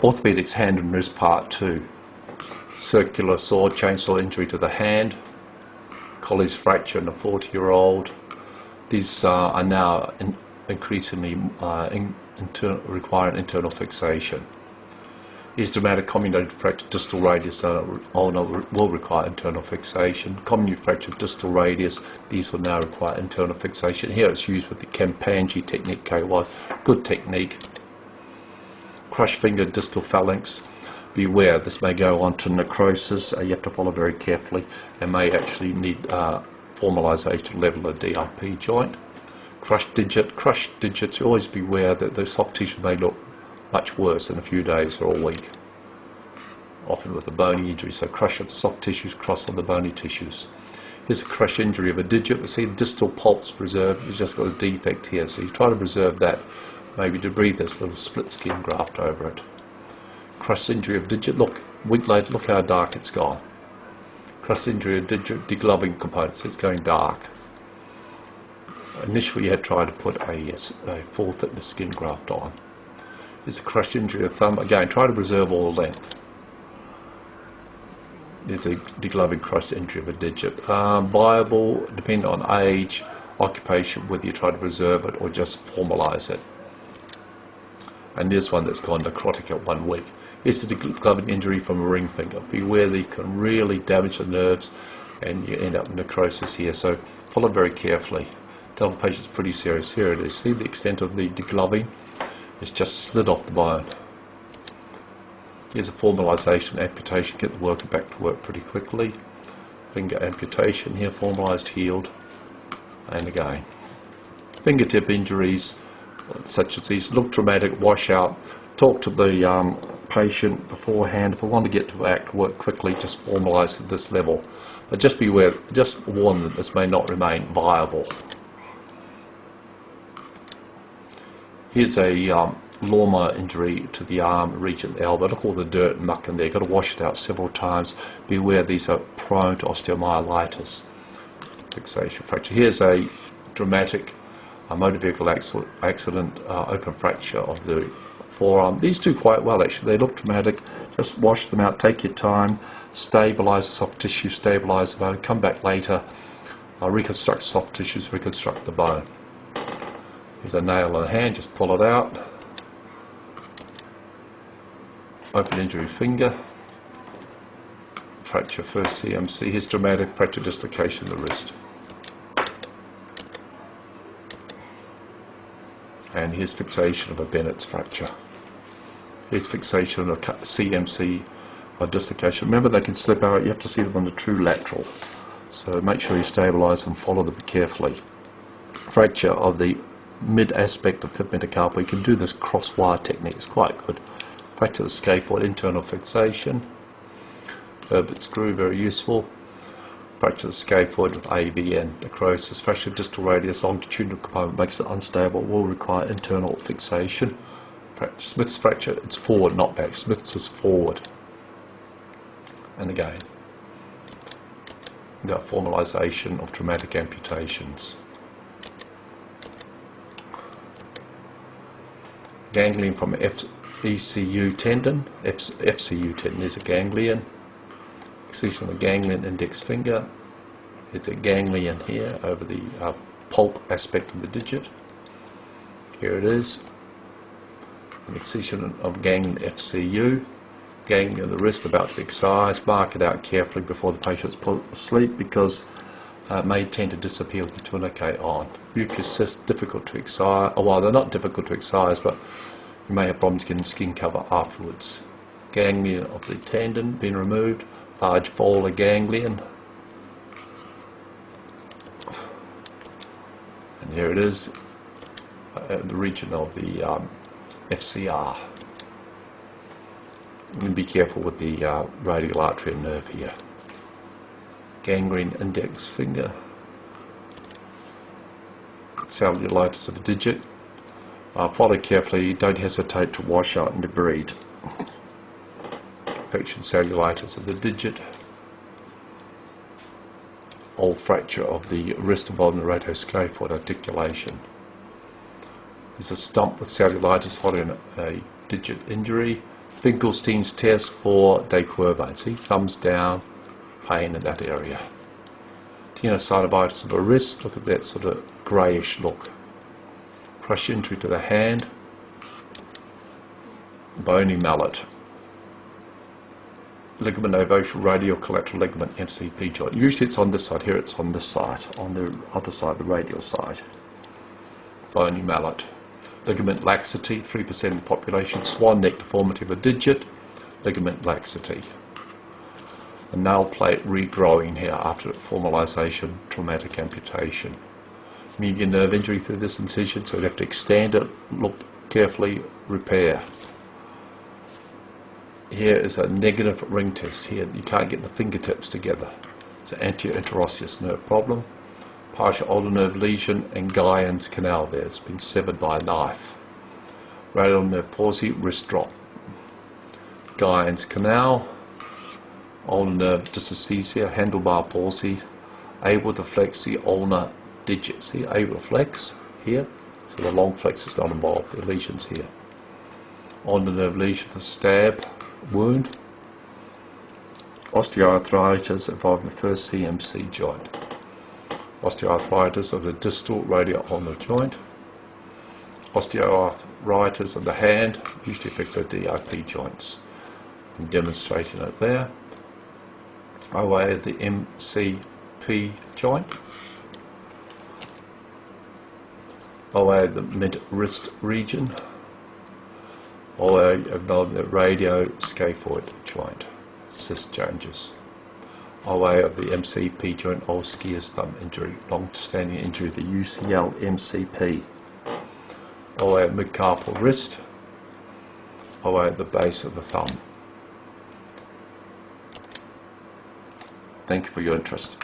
Orthopedics hand and wrist part 2. Circular saw, chainsaw injury to the hand. Colles fracture in a 40-year-old. These are now increasingly require an internal fixation. These dramatic comminuted fracture distal radius will require internal fixation. Comminuted fracture distal radius, these will now require internal fixation. Here it's used with the Campanji technique, KY, good technique. Crushed finger distal phalanx, beware, this may go on to necrosis. You have to follow very carefully. They may actually need formalization level of DIP joint. Crushed digits, always beware that the soft tissue may look much worse in a few days or a week, often with a bony injury. So crushed soft tissues cross on the bony tissues. Here's a crush injury of a digit. We see the distal pulp's preserved. It's just got a defect here, so you try to preserve that. Maybe debride this little split skin graft over it. Crushed injury of digit. Look, a week later, look how dark it's gone. Crushed injury of digit, degloving components. It's going dark. Initially, you had tried to put a full thickness skin graft on. It's a crushed injury of thumb. Again, try to preserve all length. There's a degloving crushed injury of a digit. Viable, depending on age, occupation, whether you try to preserve it or just formalize it. And there's one that's gone necrotic at 1 week. It's a degloving injury from a ring finger. Beware, they can really damage the nerves and you end up with necrosis here. So follow very carefully. Tell the patient it's pretty serious. Here it is. See the extent of the degloving? It's just slid off the bone. Here's a formalization, amputation, get the worker back to work pretty quickly. Finger amputation here, formalized, healed, and again. Fingertip injuries, such as these, look traumatic, wash out. Talk to the patient beforehand. If we want to get to act, work quickly, just formalize at this level. But just beware, just warn that this may not remain viable. Here's a lawnmower injury to the arm, region of the elbow. Look at all the dirt and muck in there. You've got to wash it out several times. Beware, these are prone to osteomyelitis. Fixation fracture. Here's a dramatic motor vehicle accident, open fracture of the forearm. These do quite well actually. They look dramatic. Just wash them out. Take your time. Stabilize the soft tissue. Stabilize the bone. Come back later. Reconstruct soft tissues. Reconstruct the bone. Here's a nail in the hand, just pull it out. Open injury finger. Fracture first CMC. Here's dramatic fracture dislocation of the wrist. And here's fixation of a Bennett's fracture. Here's fixation of a CMC or dislocation. Remember, they can slip out. You have to see them on the true lateral. So make sure you stabilize and follow them carefully. Fracture of the mid aspect of fifth metacarpal. You can do this cross wire technique, it's quite good. Fracture the scaphoid, internal fixation. Herbert screw, very useful. Fracture the scaphoid with AVN, necrosis. Fracture distal radius, longitudinal component makes it unstable, will require internal fixation. Smith's fracture, it's forward, not back. Smith's is forward. And again, we've got formalization of traumatic amputations. Ganglion from FCU tendon. FCU tendon is a ganglion. Excision of the ganglion index finger. It's a ganglion here over the pulp aspect of the digit. Here it is. An excision of ganglion FCU. Ganglion of the wrist about to be excised. Mark it out carefully before the patient's put asleep because it may tend to disappear with the tourniquet on. Mucus cysts, difficult to excise. Oh, well, they're not difficult to excise, but you may have problems getting skin cover afterwards. Ganglion of the tendon being removed. Large volar ganglion. And here it is, the region of the FCR. And be careful with the radial artery and nerve here. Gangrene index finger. Cellulitis of the digit. Follow carefully, don't hesitate to wash out and debride. Infection cellulitis of the digit. Old fracture of the wrist involving the rotoscaphoid articulation. There's a stump with cellulitis following a digit injury. Finkelstein's test for de Quervain. See, thumbs down, pain in that area. Tenosynovitis of the wrist, look at that sort of greyish look. Crush injury to the hand, bony mallet. Ligament ovation radial collateral ligament MCP joint. Usually it's on this side, here it's on this side, on the other side, the radial side. Bony mallet. Ligament laxity, 3% of the population. Swan neck deformity of a digit, ligament laxity. A nail plate regrowing here after formalization, traumatic amputation. Median nerve injury through this incision, so you have to extend it, look carefully, repair. Here is a negative ring test. Here you can't get the fingertips together. It's an anterior interosseous nerve problem. Partial ulnar nerve lesion and Guyon's canal there. It's been severed by a knife. Radial nerve palsy, wrist drop. Guyon's canal. Ulnar nerve dysesthesia, handlebar palsy. Able to flex the ulnar digit. See, able to flex here. So the long flex is not involved. The lesion's here. Ulnar nerve lesion, the stab wound. Osteoarthritis involving the first CMC joint. Osteoarthritis of the distal radial ulnar joint. Osteoarthritis of the hand usually affects the DIP joints. I'm demonstrating it there. OA of the MCP joint. OA of the mid-wrist region. OA of the radioscaphoid joint. Cyst changes. OA of the MCP joint, old skier's thumb injury, long-standing injury, the UCL MCP. OA of mid-carpal wrist. OA at the base of the thumb. Thank you for your interest.